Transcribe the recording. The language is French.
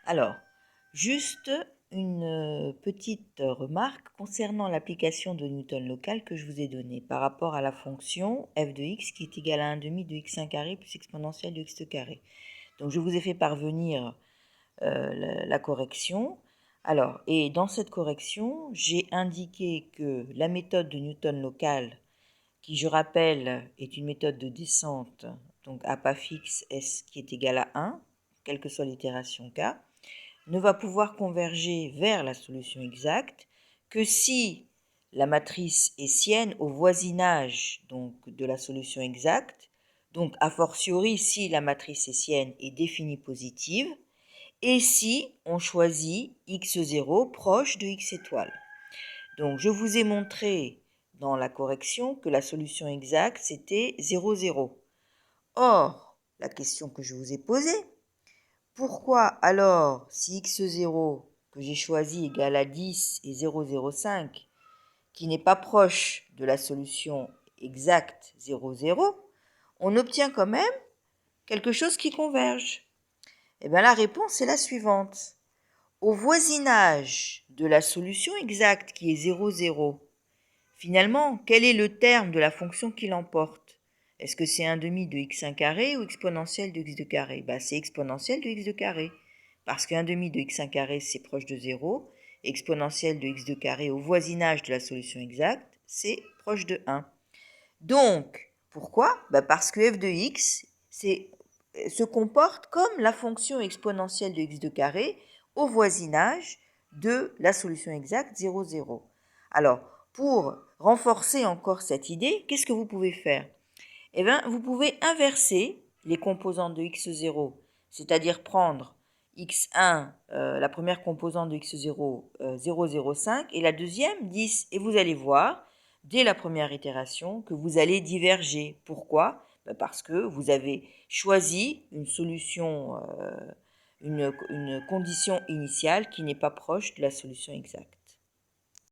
Alors, juste une petite remarque concernant l'application de Newton local que je vous ai donnée par rapport à la fonction f de x qui est égale à 1 demi de x1 carré plus exponentielle de x carré. Donc je vous ai fait parvenir la correction. Alors, et dans cette correction, j'ai indiqué que la méthode de Newton local, qui je rappelle est une méthode de descente, donc à pas fixe s qui est égal à 1, quelle que soit l'itération k, ne va pouvoir converger vers la solution exacte que si la matrice est sienne au voisinage donc, de la solution exacte, donc a fortiori si la matrice sienne est définie positive, et si on choisit x0 proche de x étoile. Donc je vous ai montré dans la correction que la solution exacte c'était 0, 0. Or, la question que je vous ai posée, pourquoi alors, si x0 que j'ai choisi égale à 10 et 0,05, qui n'est pas proche de la solution exacte 0, 0, on obtient quand même quelque chose qui converge? Eh bien la réponse est la suivante. Au voisinage de la solution exacte qui est 0, 0, finalement, quel est le terme de la fonction qui l'emporte? Est-ce que c'est 1 demi de x1 carré ou exponentielle de x2 carré? C'est exponentielle de x2 carré. Parce qu'un demi de x1 carré, c'est proche de 0. Exponentielle de x2 carré au voisinage de la solution exacte, c'est proche de 1. Donc, pourquoi? Parce que f de x se comporte comme la fonction exponentielle de x2 carré au voisinage de la solution exacte 0, 0. Alors, pour renforcer encore cette idée, qu'est-ce que vous pouvez faire? Eh bien, vous pouvez inverser les composantes de x0, c'est-à-dire prendre x1, la première composante de x0, 0,05, et la deuxième, 10. Et vous allez voir, dès la première itération, que vous allez diverger. Pourquoi? Parce que vous avez choisi une solution, une condition initiale qui n'est pas proche de la solution exacte.